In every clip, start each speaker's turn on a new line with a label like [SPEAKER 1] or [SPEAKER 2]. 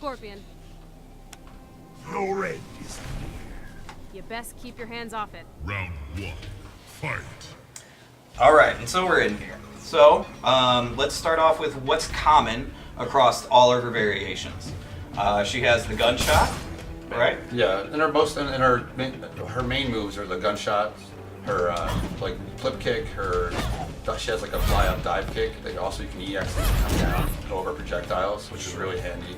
[SPEAKER 1] Scorpion.
[SPEAKER 2] Your end is
[SPEAKER 1] You best keep your hands off it.
[SPEAKER 2] round one. Fight.
[SPEAKER 3] Alright, and so we're in here. So, let's start off with what's common across all of her variations. She has the gunshot, right?
[SPEAKER 4] Yeah, and her main moves are the gunshots, her like flip kick, she has like a fly up dive kick. Also you can EX and come down, go over projectiles, which is really handy.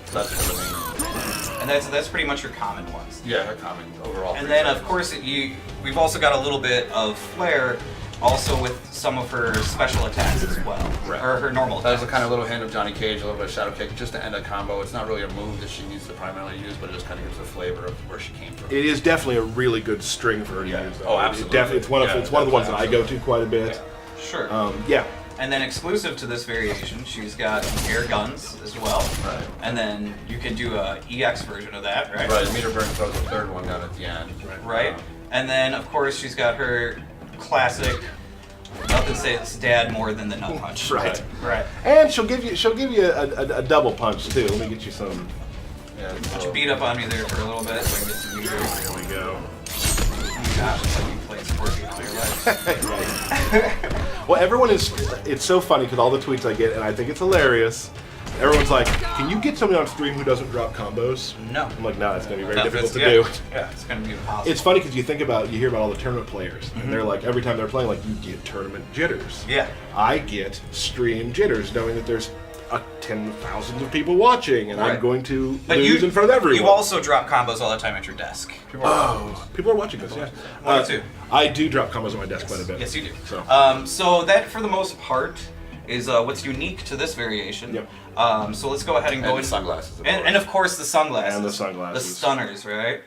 [SPEAKER 4] So that's the main.
[SPEAKER 3] And that's pretty much her common ones.
[SPEAKER 4] Yeah, her common overall.
[SPEAKER 3] And then of course we've also got a little bit of flair, also with some of her special attacks as well,
[SPEAKER 4] right.
[SPEAKER 3] Or her normal attacks.
[SPEAKER 4] That's a kind of little hint of Johnny Cage, a little bit of shadow kick, just to end a combo. It's not really a move that she needs to primarily use, but it just kind of gives a flavor of where she came from.
[SPEAKER 5] It is definitely a really good string for her to use. Though.
[SPEAKER 4] Oh, absolutely.
[SPEAKER 5] It's one of the ones that I go to quite a bit.
[SPEAKER 3] Yeah. Sure.
[SPEAKER 5] Yeah.
[SPEAKER 3] And then exclusive to this variation, she's got air guns as well.
[SPEAKER 4] Right.
[SPEAKER 3] And then you can do a EX version of that, right?
[SPEAKER 4] Right, meter burn throws a third one down at the end.
[SPEAKER 3] Right. And then of course she's got her classic nothing says dad more than the nut punch.
[SPEAKER 5] Right.
[SPEAKER 3] Right.
[SPEAKER 5] And she'll give you a double punch too. Let me get you some.
[SPEAKER 4] Yeah,
[SPEAKER 3] Would you beat up on me there for a little bit so I can get some meters?
[SPEAKER 5] There we go.
[SPEAKER 3] Oh my gosh, it's like you played Scorpion all your life.
[SPEAKER 5] Right. Well, everyone is. It's so funny because all the tweets I get, and I think it's hilarious. Everyone's like, "Can you get somebody on stream who doesn't drop combos?"
[SPEAKER 3] No.
[SPEAKER 5] I'm like, "No, it's gonna be very
[SPEAKER 3] No,
[SPEAKER 5] difficult to
[SPEAKER 3] yeah.
[SPEAKER 5] do."
[SPEAKER 3] Yeah, it's gonna be impossible.
[SPEAKER 5] It's funny because you hear about all the tournament players, and they're like, every time they're playing, like, you get tournament jitters.
[SPEAKER 3] Yeah.
[SPEAKER 5] I get stream jitters, knowing that there's 10,000 of people watching, and
[SPEAKER 3] Right.
[SPEAKER 5] I'm going to
[SPEAKER 3] But
[SPEAKER 5] lose in front of everyone.
[SPEAKER 3] You also drop combos all the time at your desk.
[SPEAKER 5] People are watching this. Yeah.
[SPEAKER 3] One or two.
[SPEAKER 5] I do drop combos on my desk quite a bit.
[SPEAKER 3] Yes, you do.
[SPEAKER 5] So.
[SPEAKER 3] So that, for the most part, is what's unique to this variation.
[SPEAKER 5] Yep.
[SPEAKER 3] So let's go ahead and go
[SPEAKER 4] and
[SPEAKER 3] into
[SPEAKER 4] sunglasses.
[SPEAKER 3] and of course the sunglasses.
[SPEAKER 5] And the sunglasses.
[SPEAKER 3] The stunners, right?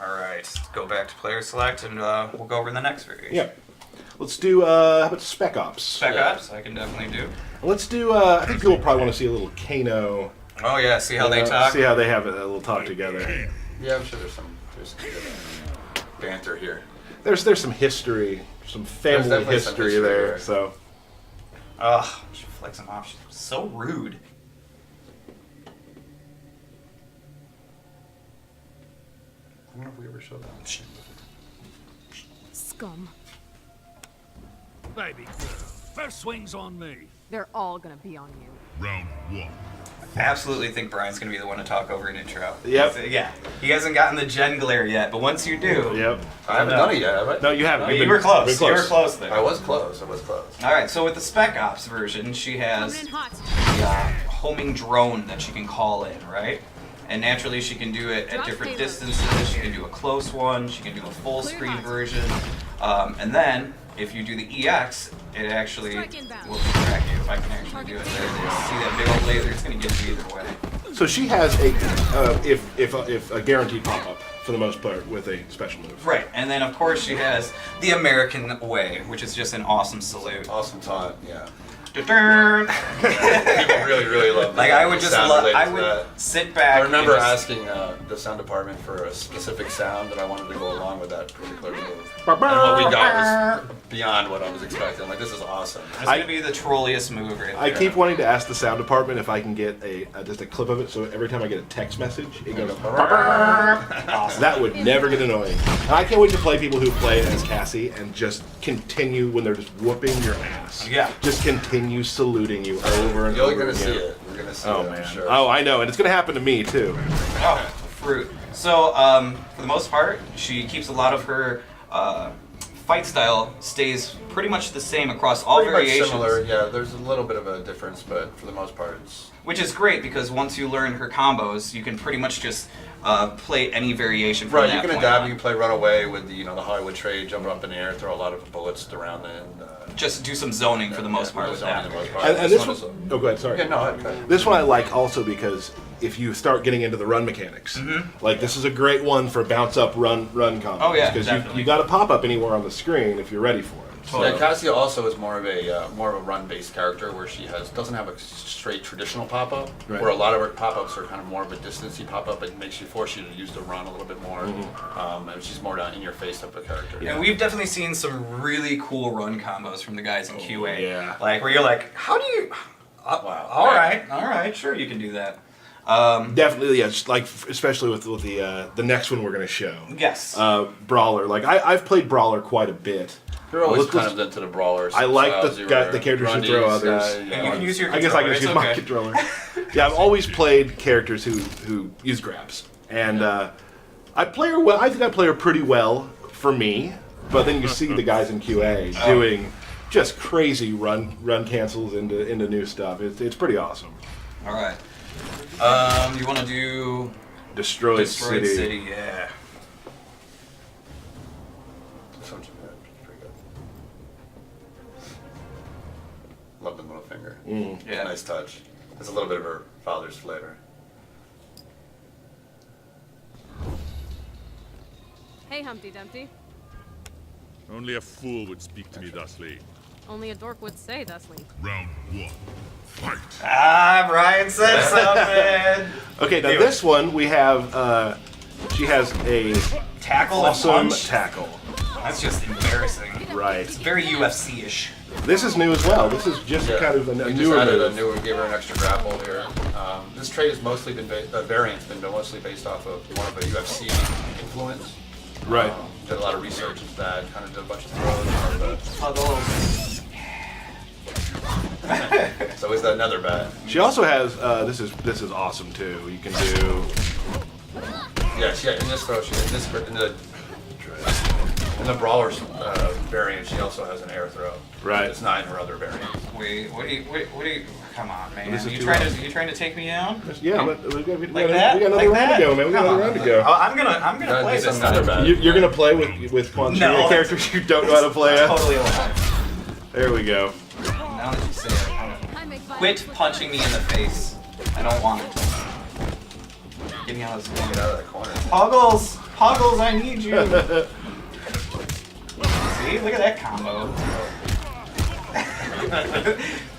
[SPEAKER 3] All right. Go back to player select, and we'll go over the next variation.
[SPEAKER 5] Yeah. Let's do. How about Spec Ops?
[SPEAKER 3] Spec Ops, I can definitely do.
[SPEAKER 5] Let's do. I think people probably want to see a little Kano.
[SPEAKER 3] Oh yeah, see how they talk.
[SPEAKER 5] See how they have a little talk together.
[SPEAKER 4] Yeah, I'm sure there's some good banter here.
[SPEAKER 5] There's some history, some family
[SPEAKER 4] definitely some
[SPEAKER 5] history
[SPEAKER 4] history
[SPEAKER 5] there.
[SPEAKER 4] there.
[SPEAKER 5] So.
[SPEAKER 3] Ugh, she flicks him off. She's so rude.
[SPEAKER 4] I wonder if we ever showed that.
[SPEAKER 1] Scum.
[SPEAKER 2] Baby girl, first swing's on me.
[SPEAKER 1] They're all gonna be on you.
[SPEAKER 2] Round one.
[SPEAKER 3] I absolutely think Brian's gonna be the one to talk over an intro.
[SPEAKER 5] Yep.
[SPEAKER 3] Yeah. He hasn't gotten the gen glare yet, but once you do.
[SPEAKER 5] Yep.
[SPEAKER 4] I haven't done it yet, have I?
[SPEAKER 5] No, you haven't.
[SPEAKER 3] You
[SPEAKER 5] You've
[SPEAKER 3] were
[SPEAKER 5] been-
[SPEAKER 3] close.
[SPEAKER 5] been
[SPEAKER 3] You were close there.
[SPEAKER 4] I was close. All
[SPEAKER 3] Alright, so with the Spec Ops version, she has
[SPEAKER 1] Coming in hot.
[SPEAKER 3] the homing drone that she can call in, right? And naturally she can do it at
[SPEAKER 1] Drop
[SPEAKER 3] different
[SPEAKER 1] payload.
[SPEAKER 3] distances. She can do a close one, she can do a full
[SPEAKER 1] Clear
[SPEAKER 3] screen
[SPEAKER 1] hot.
[SPEAKER 3] version. And then, if you do the EX, it actually
[SPEAKER 1] Strike inbound.
[SPEAKER 3] will distract you if I can actually do it there. See that big old laser, it's going to get you either way.
[SPEAKER 5] So she has if a guaranteed pop up for the most part with a special move.
[SPEAKER 3] Right, and then of course she has the American way, which is just an awesome salute.
[SPEAKER 4] Awesome taunt, yeah.
[SPEAKER 3] Da-dun!
[SPEAKER 4] People really, really love that.
[SPEAKER 3] Like I would just
[SPEAKER 4] sound
[SPEAKER 3] love,
[SPEAKER 4] related
[SPEAKER 3] I
[SPEAKER 4] to
[SPEAKER 3] would
[SPEAKER 4] that.
[SPEAKER 3] sit back.
[SPEAKER 4] I remember
[SPEAKER 3] and just,
[SPEAKER 4] asking the sound department for a specific sound that I wanted to go along with that particular move. And what we got was beyond what I was expecting. Like, this is awesome.
[SPEAKER 3] It's gonna be the trolliest move right
[SPEAKER 5] I
[SPEAKER 3] there.
[SPEAKER 5] keep wanting to ask the sound department if I can get just a clip of it, so every time I get a text message, it goes.
[SPEAKER 3] Awesome.
[SPEAKER 5] That would never get annoying. And I can't wait to play people who play as Cassie and just continue when they're just whooping your ass.
[SPEAKER 3] Yeah.
[SPEAKER 5] Just continue saluting you over and
[SPEAKER 4] You're
[SPEAKER 5] over
[SPEAKER 4] gonna
[SPEAKER 5] again.
[SPEAKER 4] see it. We're gonna see
[SPEAKER 5] Oh
[SPEAKER 4] it, I'm
[SPEAKER 5] man.
[SPEAKER 4] sure.
[SPEAKER 5] Oh, I know, and it's gonna happen to me too.
[SPEAKER 3] Oh, fruit. So, for the most part, she keeps a lot of her fight style stays pretty much the same across all
[SPEAKER 4] Pretty much
[SPEAKER 3] variations.
[SPEAKER 4] similar, yeah. There's a little bit of a difference, but for the most part, it's
[SPEAKER 3] Which is great because once you learn her combos, you can pretty much just play any variation from
[SPEAKER 4] right.
[SPEAKER 3] that
[SPEAKER 4] You can
[SPEAKER 3] point
[SPEAKER 4] adapt.
[SPEAKER 3] on.
[SPEAKER 4] You can play runaway with the the Hollywood trade, jump up in the air, throw a lot of bullets around it.
[SPEAKER 3] Just do some zoning for the most part with that.
[SPEAKER 5] And this one, oh, go ahead. Sorry.
[SPEAKER 4] Yeah, no, okay.
[SPEAKER 5] This one I like also because if you start getting into the run mechanics, like this is a great one for bounce up, run combos.
[SPEAKER 3] Oh, yeah,
[SPEAKER 5] because
[SPEAKER 3] definitely.
[SPEAKER 5] you got to pop up anywhere on the screen if you're ready for it.
[SPEAKER 4] Yeah, Cassia also is more of a run-based character where she doesn't have a straight traditional pop-up,
[SPEAKER 5] Right.
[SPEAKER 4] where a lot of her pop-ups are kind of more of a distancey pop-up. It makes you force you to use the run a little bit more, and she's more down in your face type of character.
[SPEAKER 3] And we've definitely seen some really cool run combos from the guys in QA.
[SPEAKER 5] yeah.
[SPEAKER 3] Like where you're like, how do you?
[SPEAKER 4] Wow.
[SPEAKER 3] All right, sure you can do that.
[SPEAKER 5] Definitely, yes. Like especially with the next one we're gonna show.
[SPEAKER 3] Yes.
[SPEAKER 5] Brawler. Like I've played Brawler quite a bit.
[SPEAKER 4] You're always kind of into the brawlers.
[SPEAKER 5] I like
[SPEAKER 4] styles.
[SPEAKER 5] the characters who throw others.
[SPEAKER 3] You can use your
[SPEAKER 5] I guess I
[SPEAKER 3] controller,
[SPEAKER 5] can use
[SPEAKER 3] it's
[SPEAKER 5] my
[SPEAKER 3] okay.
[SPEAKER 5] controller. Yeah, I've always played characters who use grabs, and I play her well. I think I play her pretty well for me. But then you see the guys in QA doing just crazy run cancels into new stuff. It's pretty awesome.
[SPEAKER 3] All right. You want to do
[SPEAKER 5] Destroyed
[SPEAKER 3] Destroyed
[SPEAKER 5] City.
[SPEAKER 3] City? Yeah.
[SPEAKER 4] This one's pretty good. Love the middle finger.
[SPEAKER 3] Yeah.
[SPEAKER 4] Nice touch. Has a little bit of her father's flavor.
[SPEAKER 1] Hey, Humpty Dumpty.
[SPEAKER 2] Only a fool would speak to me thusly.
[SPEAKER 1] Only a dork would say thusly.
[SPEAKER 2] Round 1. Fight.
[SPEAKER 3] Ah, Brian said something.
[SPEAKER 5] Okay, now this one we have. She has a
[SPEAKER 3] Tackle
[SPEAKER 5] awesome
[SPEAKER 3] and punch.
[SPEAKER 5] tackle.
[SPEAKER 3] That's just embarrassing.
[SPEAKER 5] Right.
[SPEAKER 3] Very UFC-ish.
[SPEAKER 5] This is new as well. This is just kind of a
[SPEAKER 4] we
[SPEAKER 5] newer
[SPEAKER 4] just added
[SPEAKER 5] move.
[SPEAKER 4] a newer, gave her an extra grapple here. This trait has mostly been variant's been mostly based off of one of the UFC influence.
[SPEAKER 5] Right.
[SPEAKER 4] Did a lot of research into that. Kind of did a bunch of throws.
[SPEAKER 3] Puddles.
[SPEAKER 4] It's always that nether bat.
[SPEAKER 5] She also has. This is awesome too. You can do.
[SPEAKER 4] Yeah, in this throw, in the brawler's variant, she also has an air throw.
[SPEAKER 5] Right.
[SPEAKER 4] It's not in her other variant.
[SPEAKER 3] Wait, what do you? Come on, man.
[SPEAKER 5] This is
[SPEAKER 3] You
[SPEAKER 5] too
[SPEAKER 3] trying to take me down?
[SPEAKER 5] Yeah, but we got
[SPEAKER 3] Like that?
[SPEAKER 5] another
[SPEAKER 3] Like
[SPEAKER 5] round
[SPEAKER 3] that?
[SPEAKER 5] to go, man. We got
[SPEAKER 3] Come
[SPEAKER 5] another
[SPEAKER 3] on.
[SPEAKER 5] round to go.
[SPEAKER 3] Oh, I'm gonna
[SPEAKER 4] Gotta
[SPEAKER 3] play
[SPEAKER 4] do
[SPEAKER 3] this
[SPEAKER 4] some nether
[SPEAKER 3] time.
[SPEAKER 4] bat.
[SPEAKER 5] You're gonna play with Quan Chi,
[SPEAKER 3] No.
[SPEAKER 5] a character you don't know how to play as.
[SPEAKER 3] Totally alive.
[SPEAKER 5] There we go.
[SPEAKER 3] Now that you say it,
[SPEAKER 1] I make
[SPEAKER 3] quit punching me in the face. I don't want it. Get me out of this
[SPEAKER 4] Get
[SPEAKER 3] corner.
[SPEAKER 4] out of that corner.
[SPEAKER 3] Puggles, I need you. See, look at that combo.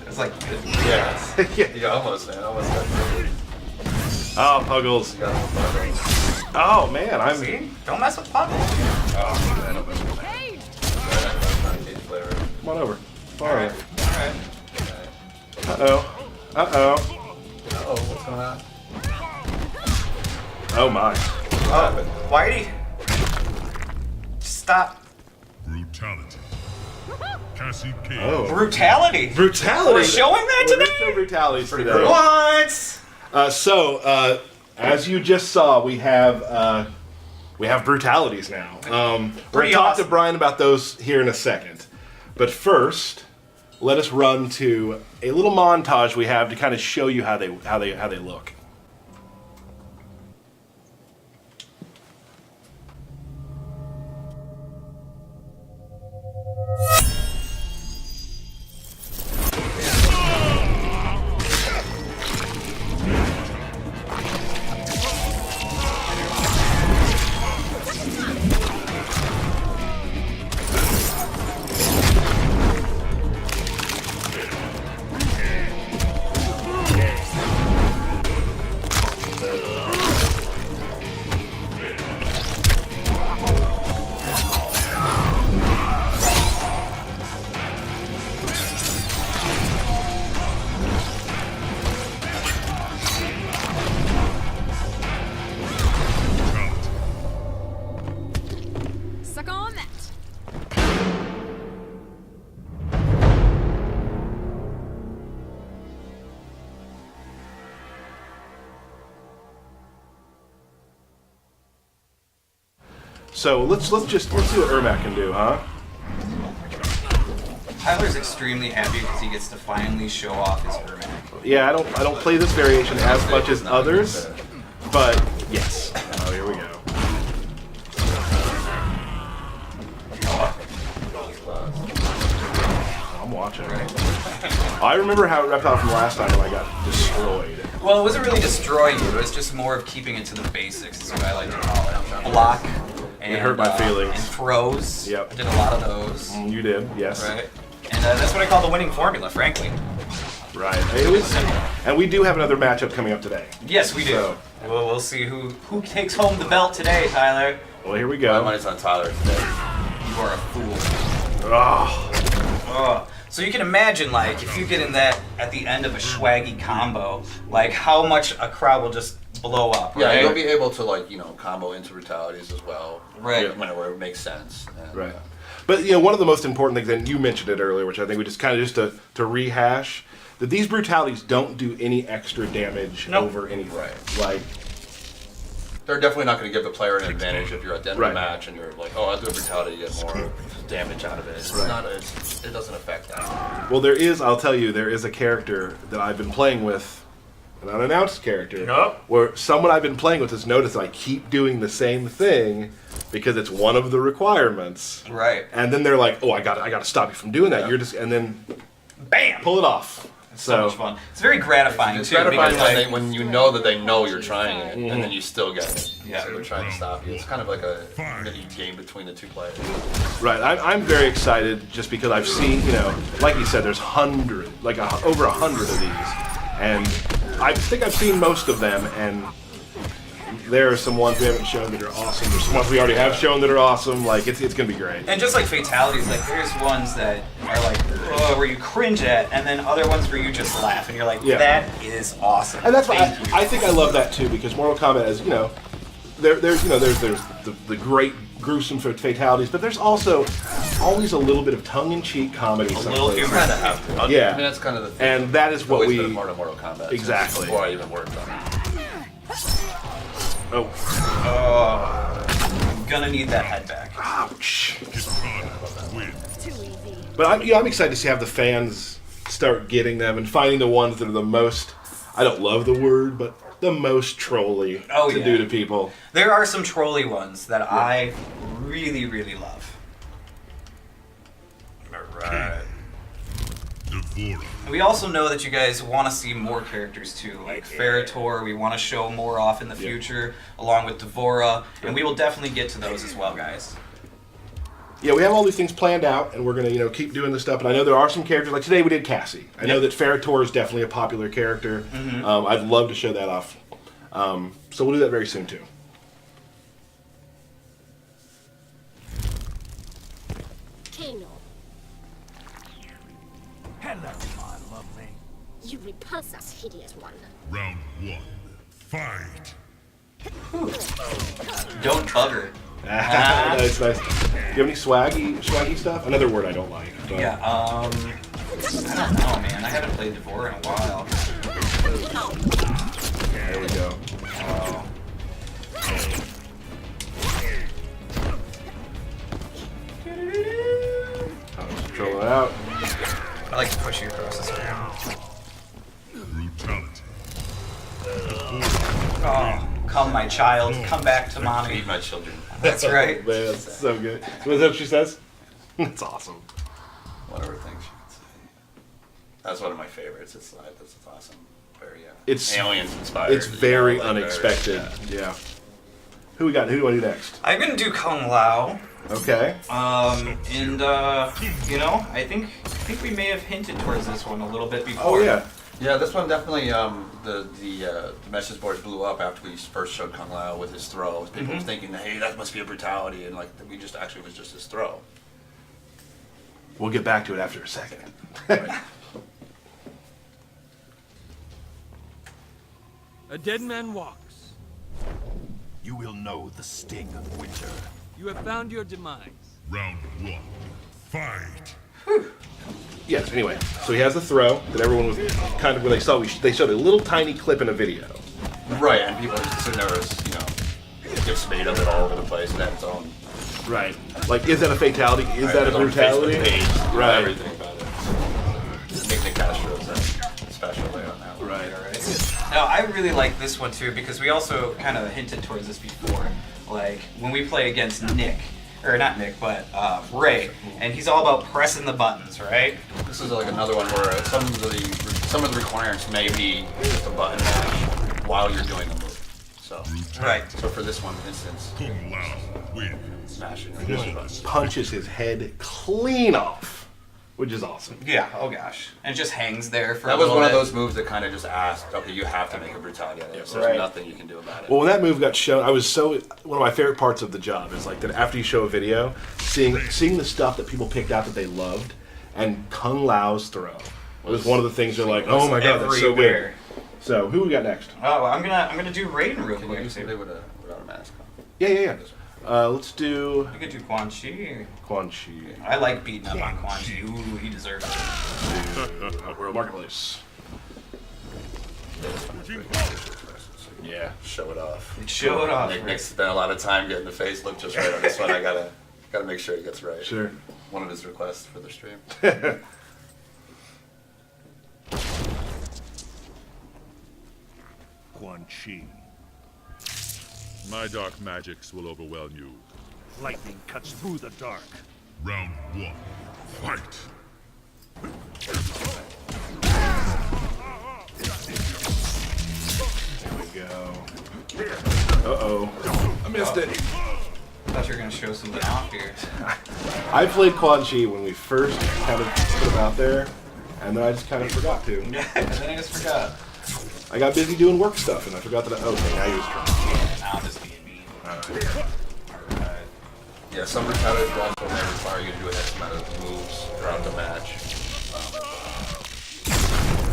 [SPEAKER 3] It's like good.
[SPEAKER 4] Yeah.
[SPEAKER 5] Yeah.
[SPEAKER 4] You almost, man. Almost got through.
[SPEAKER 5] Oh, Puggles.
[SPEAKER 4] You got a little bugger.
[SPEAKER 5] Oh man, I'm.
[SPEAKER 3] See? Don't mess with Puggles.
[SPEAKER 4] Oh, man. Almost.
[SPEAKER 1] Hey!
[SPEAKER 4] Flavor.
[SPEAKER 5] Come on over. All right.
[SPEAKER 3] Alright.
[SPEAKER 5] Uh-oh. Uh-oh.
[SPEAKER 4] Oh, what's going on?
[SPEAKER 5] Oh my.
[SPEAKER 3] Oh, Whitey. Stop.
[SPEAKER 2] Brutality. Cassie Cage.
[SPEAKER 5] Oh.
[SPEAKER 3] Brutality.
[SPEAKER 5] Brutality.
[SPEAKER 3] We're showing that
[SPEAKER 5] We're
[SPEAKER 3] today?
[SPEAKER 5] gonna show Brutalities today.
[SPEAKER 4] cool.
[SPEAKER 3] What?
[SPEAKER 5] So, as you just saw, we have Brutalities now. We're gonna
[SPEAKER 3] Pretty
[SPEAKER 5] talk
[SPEAKER 3] awesome.
[SPEAKER 5] to Brian about those here in a second. But first, let us run to a little montage we have to kind of show you how they look.
[SPEAKER 1] Suck on that!
[SPEAKER 5] So let's see what Ermac can do, huh?
[SPEAKER 3] Tyler's extremely happy because he gets to finally show off his Ermac.
[SPEAKER 5] Yeah, I don't play this variation as much as others, but yes. Oh, here we go. I'm watching. I remember how it wrapped out from last time when I got destroyed.
[SPEAKER 3] Well, it wasn't really destroying you. It was just more of keeping it to the basics, is what I like to call it. Block. And,
[SPEAKER 5] It hurt my feelings.
[SPEAKER 3] And throws.
[SPEAKER 5] Yep.
[SPEAKER 3] I did a lot of those.
[SPEAKER 5] You did, yes.
[SPEAKER 3] Right. And that's what I call the winning formula, frankly.
[SPEAKER 5] Right. It was, and we do have another matchup coming up today.
[SPEAKER 3] Yes, we do.
[SPEAKER 5] So-
[SPEAKER 3] We'll see who takes home the belt today, Tyler.
[SPEAKER 5] Well, here we
[SPEAKER 4] My
[SPEAKER 5] go.
[SPEAKER 4] money's on Tyler today.
[SPEAKER 3] You are a fool.
[SPEAKER 5] Oh,
[SPEAKER 3] Oh. So you can imagine, like, if you get in that at the end of a swaggy combo, like how much a crowd will just blow up.
[SPEAKER 4] Yeah,
[SPEAKER 3] Right?
[SPEAKER 4] you'll be able to, like, you know, combo into Brutalities as well.
[SPEAKER 3] Right.
[SPEAKER 4] Whenever it makes sense. And,
[SPEAKER 5] Right. But you know, one of the most important things, and you mentioned it earlier, which I think we just kind of just to rehash, that these Brutalities don't do any extra damage
[SPEAKER 3] Nope.
[SPEAKER 5] over anything.
[SPEAKER 4] Right.
[SPEAKER 5] Like,
[SPEAKER 4] they're definitely not going to give the player an advantage if you're at the end
[SPEAKER 5] Right.
[SPEAKER 4] of the match and you're like, oh, I'll do a Brutality to get more damage out of it. It's not. It doesn't affect that.
[SPEAKER 5] well, I'll tell you, there is a character that I've been playing with, an unannounced character,
[SPEAKER 3] Yep.
[SPEAKER 5] where someone I've been playing with has noticed that I keep doing the same thing because it's one of the requirements.
[SPEAKER 3] Right.
[SPEAKER 5] And then they're like, "Oh, I got to stop you from doing that."
[SPEAKER 4] Yeah.
[SPEAKER 5] You're just, and then
[SPEAKER 3] Bam!
[SPEAKER 5] pull it off.
[SPEAKER 3] It's so much fun. It's very gratifying
[SPEAKER 4] It's
[SPEAKER 3] too.
[SPEAKER 4] gratifying
[SPEAKER 3] because,
[SPEAKER 4] when,
[SPEAKER 3] like,
[SPEAKER 4] when you know that they know you're trying it, and then you still get it.
[SPEAKER 3] Yeah.
[SPEAKER 4] So they're trying to stop you. It's kind of like a mini game between the two players.
[SPEAKER 5] Right. I'm very excited just because I've seen, you know, like you said, there's over 100 of these, and I think I've seen most of them, and there are some ones we haven't shown that are awesome. There's some ones we already have shown that are awesome. Like, it's gonna be great.
[SPEAKER 3] And just like Fatalities, like there's ones that are like, oh, where you cringe at, and then other ones where you just laugh and you're like,
[SPEAKER 5] Yeah.
[SPEAKER 3] that is awesome.
[SPEAKER 5] And that's why
[SPEAKER 3] Thank you.
[SPEAKER 5] I think I love that too, because Mortal Kombat is, you know, there's the great gruesome fatalities, but there's also always a little bit of tongue-in-cheek comedy.
[SPEAKER 3] A little
[SPEAKER 5] someplace.
[SPEAKER 3] humor.
[SPEAKER 4] Kind of have to.
[SPEAKER 5] Yeah.
[SPEAKER 4] I mean, that's kind of the thing.
[SPEAKER 5] And that is what
[SPEAKER 4] Always
[SPEAKER 5] we
[SPEAKER 4] been part of Mortal Kombat.
[SPEAKER 5] Exactly.
[SPEAKER 4] Before I even worked on it.
[SPEAKER 5] Oh,
[SPEAKER 3] I'm gonna need that head back.
[SPEAKER 5] ouch!
[SPEAKER 2] Win.
[SPEAKER 1] Too easy.
[SPEAKER 5] But I'm excited to see how the fans start getting them and finding the ones that are the most. I don't love the word, but the most trolly
[SPEAKER 3] Oh,
[SPEAKER 5] to
[SPEAKER 3] yeah.
[SPEAKER 5] do to people.
[SPEAKER 3] There are some trolly ones that I really, really love. Alright.
[SPEAKER 2] Devora.
[SPEAKER 3] And we also know that you guys want to see more characters too, like Ferritor, we want to show more off in the future, along with Devora, and we will definitely get to those as well, guys.
[SPEAKER 5] Yeah, we have all these things planned out, and we're gonna, you know, keep doing this stuff. And I know there are some characters. Like today, we did Cassie. I know that Ferritor is definitely a popular character. I'd love to show that off. So we'll do that very soon too.
[SPEAKER 6] Kano,
[SPEAKER 7] Hello, my lovely.
[SPEAKER 6] you repulse us, hideous one.
[SPEAKER 2] Round 1. Fight.
[SPEAKER 3] Don't bugger.
[SPEAKER 5] Nice, nice. Do you have any swaggy stuff? Another word I don't like. But
[SPEAKER 3] Yeah, I don't know, man. I haven't played Devora in a while.
[SPEAKER 5] There we go.
[SPEAKER 3] Oh.
[SPEAKER 5] I'll just troll it out.
[SPEAKER 3] I like to push you across this way.
[SPEAKER 2] Brutality.
[SPEAKER 3] Oh, come, my child. Come back to mommy.
[SPEAKER 4] Feed my children.
[SPEAKER 3] That's right.
[SPEAKER 5] Oh, man, that's so good. Is that what she says? That's awesome.
[SPEAKER 4] Whatever things you could say. That's one of my favorites. It's like, that's awesome. Very,
[SPEAKER 5] It's-
[SPEAKER 4] aliens inspired.
[SPEAKER 5] It's very
[SPEAKER 4] you know, like
[SPEAKER 5] unexpected.
[SPEAKER 4] very-
[SPEAKER 5] Yeah. Who we got? Who do I do next?
[SPEAKER 3] I'm gonna do Kung Lao.
[SPEAKER 5] Okay.
[SPEAKER 3] And you know, I think we may have hinted towards this one a little bit before.
[SPEAKER 5] Oh yeah.
[SPEAKER 4] Yeah, this one definitely. The message boards blew up after we first showed Kung Lao with his throw. People were thinking, hey, that must be a Brutality, and like we just actually was just his throw.
[SPEAKER 5] We'll get back to it after a second.
[SPEAKER 7] A dead man walks.
[SPEAKER 8] You will know the sting of winter.
[SPEAKER 7] You have found your demise.
[SPEAKER 2] Round 1. Fight.
[SPEAKER 5] Yes. Anyway, so he has the throw that everyone was kind of when they saw. They showed a little tiny clip in a video.
[SPEAKER 4] Right, and people are sitting there as, you know, just made of it all over the place and had its own.
[SPEAKER 5] Right. Like, is that a fatality? Is that a
[SPEAKER 4] its own
[SPEAKER 5] brutality?
[SPEAKER 4] Facebook page,
[SPEAKER 5] Right.
[SPEAKER 4] Everything about it. Nick Castro's a special way on that one.
[SPEAKER 5] Right.
[SPEAKER 3] Now, I really like this one too because we also kind of hinted towards this before. Like when we play against Nick, or not Nick, but Ray, and he's all about pressing the buttons, right?
[SPEAKER 4] This is like another one where some of the requirements may be just a button mash while you're doing the move. So
[SPEAKER 3] Right.
[SPEAKER 4] So for this one instance,
[SPEAKER 2] Kung Lao wins.
[SPEAKER 4] smashing or just buttons.
[SPEAKER 5] Punches his head clean off, which is awesome.
[SPEAKER 3] Yeah. Oh gosh. And it just hangs there for.
[SPEAKER 4] That
[SPEAKER 3] a
[SPEAKER 4] was
[SPEAKER 3] little
[SPEAKER 4] one of
[SPEAKER 3] bit.
[SPEAKER 4] those moves that kind of just asked, okay, you have to make a Brutality out of this. There's
[SPEAKER 3] Right.
[SPEAKER 4] nothing you can do about it.
[SPEAKER 5] Well, when that move got shown, I was so one of my favorite parts of the job is like that after you show a video, seeing the stuff that people picked out that they loved, and Kung Lao's throw. It was one of the things you're like, oh my god, that's so good.
[SPEAKER 3] Everywhere.
[SPEAKER 5] So who we got next?
[SPEAKER 3] Oh, I'm gonna do Raiden real
[SPEAKER 4] Can you
[SPEAKER 3] quick.
[SPEAKER 4] do somebody without a mask on?
[SPEAKER 5] Yeah. Let's do
[SPEAKER 3] We could do Quan Chi.
[SPEAKER 5] Quan Chi.
[SPEAKER 3] I like beating up on Quan Chi. Ooh, he deserves it.
[SPEAKER 5] World Marketplace. Yeah.
[SPEAKER 4] Show it off.
[SPEAKER 3] Show it off.
[SPEAKER 4] Nick spent a lot of time getting the face look just right on this one. I gotta make sure he gets right.
[SPEAKER 5] Sure.
[SPEAKER 4] One of his requests for the stream.
[SPEAKER 8] Quan Chi.
[SPEAKER 2] My dark magics will overwhelm you.
[SPEAKER 8] Lightning cuts through the dark.
[SPEAKER 2] Round 1. Fight!
[SPEAKER 5] There we go. Uh-oh. I missed it.
[SPEAKER 3] I thought you were gonna show something off here.
[SPEAKER 5] I played Quan Chi when we first kind of put him out there, and then I just kind of forgot to.
[SPEAKER 3] Yeah, and then I just forgot.
[SPEAKER 5] I got busy doing work stuff, and I forgot that. Okay, now you're strong.
[SPEAKER 3] Now I'm just being mean.
[SPEAKER 5] Alright.
[SPEAKER 4] Yeah, some retaliators will also may require you to do an X amount of moves throughout the match.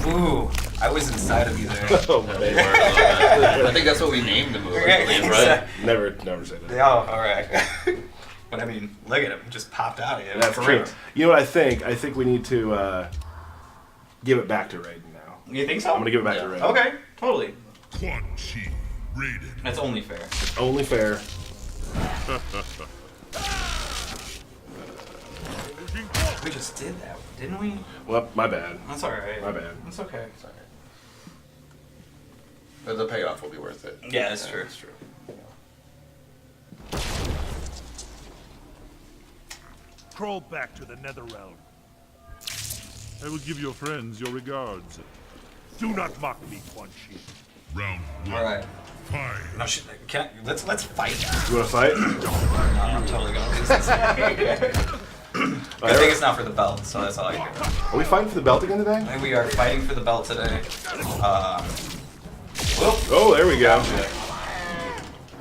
[SPEAKER 3] Ooh, I was inside of you there.
[SPEAKER 5] Oh man.
[SPEAKER 4] I think that's what we named the move, I believe, right?
[SPEAKER 5] Never say that.
[SPEAKER 3] Oh, alright. But I mean, look at him. He just popped out of you.
[SPEAKER 5] That's true.
[SPEAKER 3] Great.
[SPEAKER 5] You know what I think? I think we need to give it back to Raiden now.
[SPEAKER 3] You think so?
[SPEAKER 5] I'm gonna give it back to Raiden.
[SPEAKER 3] Okay, totally.
[SPEAKER 2] Quan Chi. Raiden.
[SPEAKER 3] That's only fair.
[SPEAKER 5] Only fair.
[SPEAKER 3] We just did that, didn't we?
[SPEAKER 5] Well, my bad.
[SPEAKER 3] That's alright.
[SPEAKER 5] My bad.
[SPEAKER 3] That's okay.
[SPEAKER 4] Sorry. But the payoff will be worth it.
[SPEAKER 3] Yeah, that's true.
[SPEAKER 4] That's true.
[SPEAKER 8] Crawl back to the Netherrealm.
[SPEAKER 2] I will give your friends your regards.
[SPEAKER 8] Do not mock me, Quan Chi.
[SPEAKER 2] Round 1.
[SPEAKER 3] Alright.
[SPEAKER 2] Fight!
[SPEAKER 3] No shit. Let's fight.
[SPEAKER 5] You want to fight?
[SPEAKER 3] No, I'm totally gonna lose this. Good thing it's not for the belt, so that's all I do.
[SPEAKER 5] Are we fighting for the belt again today?
[SPEAKER 3] And we are fighting for the belt today. Whoop.
[SPEAKER 5] Oh, there we go.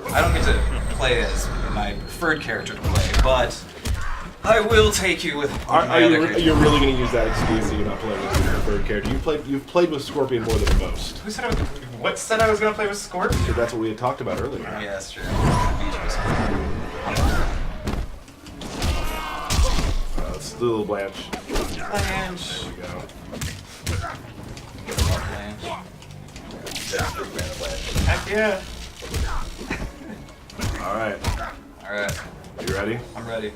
[SPEAKER 3] I don't get to play as my preferred character to play, but I will take you with
[SPEAKER 5] Are
[SPEAKER 3] my other character.
[SPEAKER 5] you're really going to use that excuse that you're not playing with your preferred character? You've played with Scorpion more than most.
[SPEAKER 3] Who said what said I was gonna play with Scorpion?
[SPEAKER 5] So that's what we had talked about earlier.
[SPEAKER 3] Yeah, that's true.
[SPEAKER 5] Let's do a little Blanche.
[SPEAKER 3] Blanche.
[SPEAKER 5] There we go.
[SPEAKER 3] Blanche. Heck yeah.
[SPEAKER 5] All right.
[SPEAKER 3] Alright,
[SPEAKER 5] You ready?
[SPEAKER 3] I'm ready.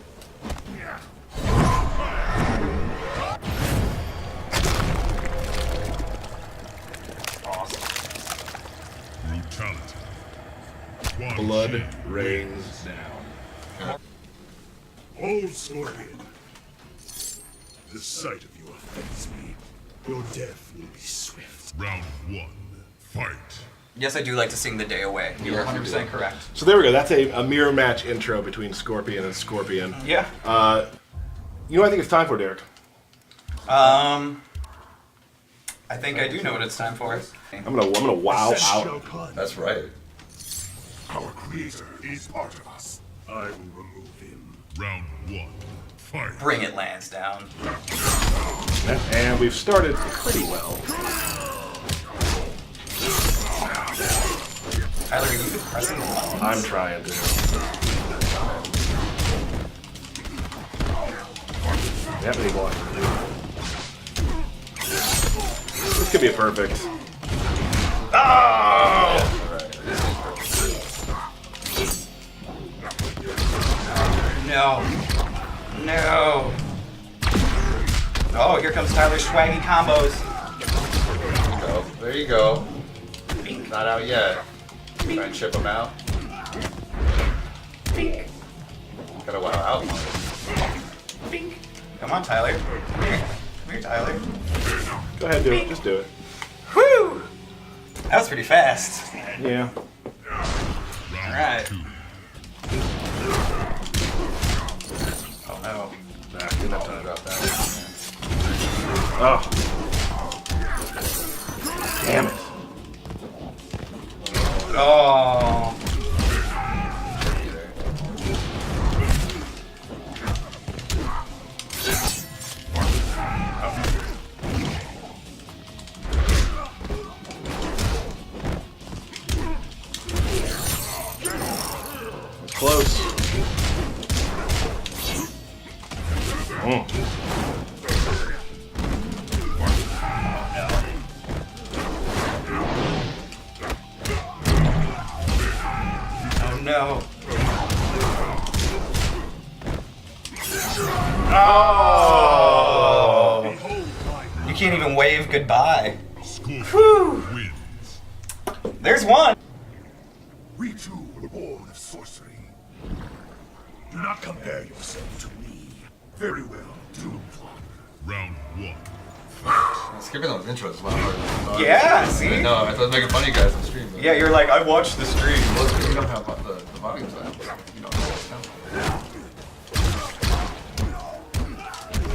[SPEAKER 2] Brutality. Quan
[SPEAKER 5] Blood
[SPEAKER 2] Chi.
[SPEAKER 5] rains down.
[SPEAKER 8] Old Scorpion. The sight of you offends me. Your death will be swift.
[SPEAKER 2] Round 1. Fight!
[SPEAKER 3] Yes, I do like to sing the day away. You're 100% correct.
[SPEAKER 5] So there we go. That's a mirror match intro between Scorpion and Scorpion.
[SPEAKER 3] Yeah.
[SPEAKER 5] You know what I think it's time for, Derek?
[SPEAKER 3] I think I do know what it's time for.
[SPEAKER 5] I'm gonna wow out.
[SPEAKER 8] Shao Kahn.
[SPEAKER 4] That's right.
[SPEAKER 8] Our creator is part of us. I will remove him.
[SPEAKER 2] Round 1. Fight!
[SPEAKER 3] Bring it, Lansdowne.
[SPEAKER 5] And we've started pretty well.
[SPEAKER 3] Tyler, you been pressing the buttons?
[SPEAKER 5] I'm trying to. Yep, any block. This could be a perfect.
[SPEAKER 3] Oh! No. No. Oh, here comes Tyler's swaggy combos.
[SPEAKER 4] There you go. Not out yet. Try and ship him out. Gotta wow out.
[SPEAKER 3] Come on, Tyler. Come here. Come here, Tyler.
[SPEAKER 5] Go ahead, do it. Just do it.
[SPEAKER 3] Whew! That was pretty fast.
[SPEAKER 5] Yeah.
[SPEAKER 3] Alright. Oh no.
[SPEAKER 5] Nah, didn't have time.
[SPEAKER 4] Drop that.
[SPEAKER 5] Oh. Damn it.
[SPEAKER 3] Oh.
[SPEAKER 5] close.
[SPEAKER 3] Oh no. Oh! You can't even wave goodbye.
[SPEAKER 8] Scorpion wins.
[SPEAKER 3] There's one.
[SPEAKER 8] We two were born of sorcery. Do not compare yourself to me. Very well, Doomclock. Round 1.
[SPEAKER 4] Skipping those intros is a lot harder than I thought.
[SPEAKER 3] Yeah, see?
[SPEAKER 4] No, I thought making fun of you guys on stream. But
[SPEAKER 3] Yeah, you're like, I watched the stream.
[SPEAKER 4] well, you don't have the volumes on. You don't know what's down.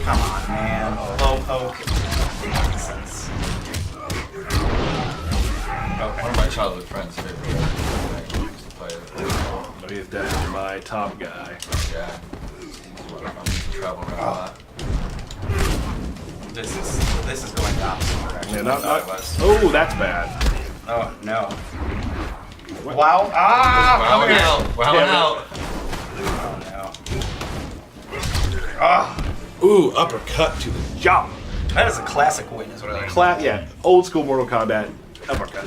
[SPEAKER 3] Come on, man. Low poke. Nonsense. Okay.
[SPEAKER 4] One of my childhood friends' favorite games. I used to play it.
[SPEAKER 5] But he's definitely my top guy.
[SPEAKER 4] Yeah. It's a lot of fun. I used to travel around a lot.
[SPEAKER 3] This is going the opposite direction.
[SPEAKER 5] Yeah,
[SPEAKER 3] I
[SPEAKER 5] not,
[SPEAKER 3] thought it
[SPEAKER 5] not,
[SPEAKER 3] was.
[SPEAKER 5] oh, that's bad.
[SPEAKER 3] Oh no. Wow. Ah!
[SPEAKER 4] Wow,
[SPEAKER 3] come here.
[SPEAKER 4] out. Wow,
[SPEAKER 5] Yeah,
[SPEAKER 4] out.
[SPEAKER 3] Oh no. Ah!
[SPEAKER 5] Ooh, uppercut to the jaw.
[SPEAKER 3] That is a classic win, is what I like.
[SPEAKER 5] Yeah, old school Mortal Kombat uppercut.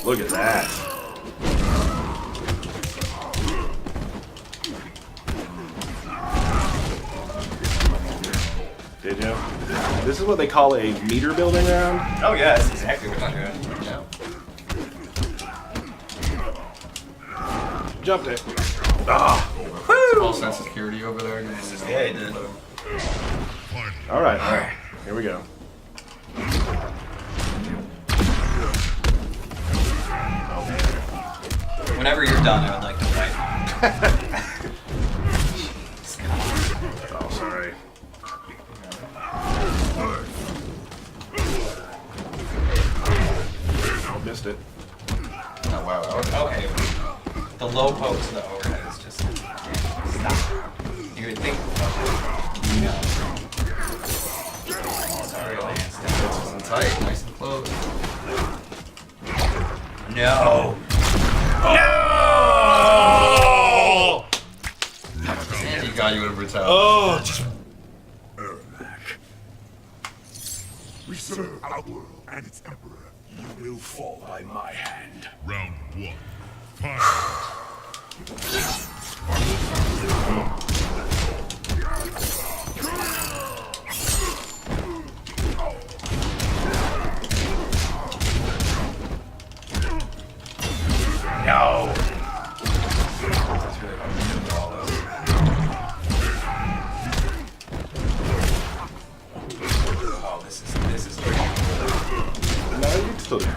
[SPEAKER 5] Look at that. Did you? This is what they call a meter building round.
[SPEAKER 3] Oh yeah, that's exactly what I'm doing.
[SPEAKER 4] Yeah.
[SPEAKER 5] Jumped it. Ah.
[SPEAKER 4] Small sense of security over there.
[SPEAKER 3] Yeah, he did.
[SPEAKER 5] All right. Here we go.
[SPEAKER 3] Whenever you're done, I would like to fight.
[SPEAKER 5] Oh, sorry. Oh, missed it.
[SPEAKER 4] Oh, wow.
[SPEAKER 3] Okay. The low pokes to the overhead is just stop. You would think. No. Sorry, Lance.
[SPEAKER 4] Nice and tight. Nice and close.
[SPEAKER 3] No.
[SPEAKER 4] And he got you with brutality.
[SPEAKER 5] Oh, just
[SPEAKER 8] We serve our world and its emperor. You will fall by my hand. Round 1. Fight.
[SPEAKER 3] No. Oh, this is great.
[SPEAKER 5] no, you can still do it.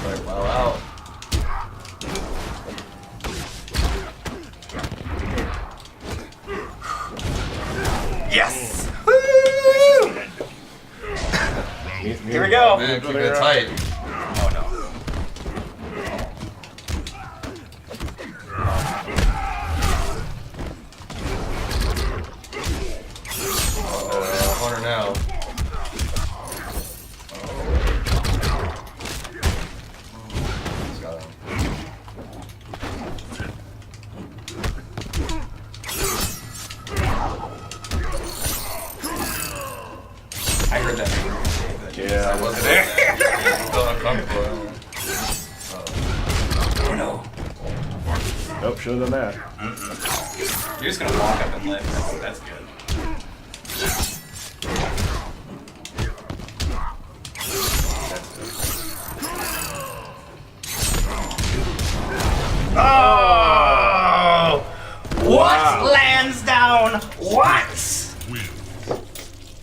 [SPEAKER 4] Right, wow, out.
[SPEAKER 3] Yes. Woo! Here we go.
[SPEAKER 4] Man, keep it tight.
[SPEAKER 3] Oh no.
[SPEAKER 4] Hunter now. He's got him.
[SPEAKER 3] I heard that.
[SPEAKER 5] Yeah, I wasn't
[SPEAKER 3] there.
[SPEAKER 4] Still uncomfortable.
[SPEAKER 3] Oh no.
[SPEAKER 5] Nope, should have done that.
[SPEAKER 3] You're just gonna walk up and lift. That's good.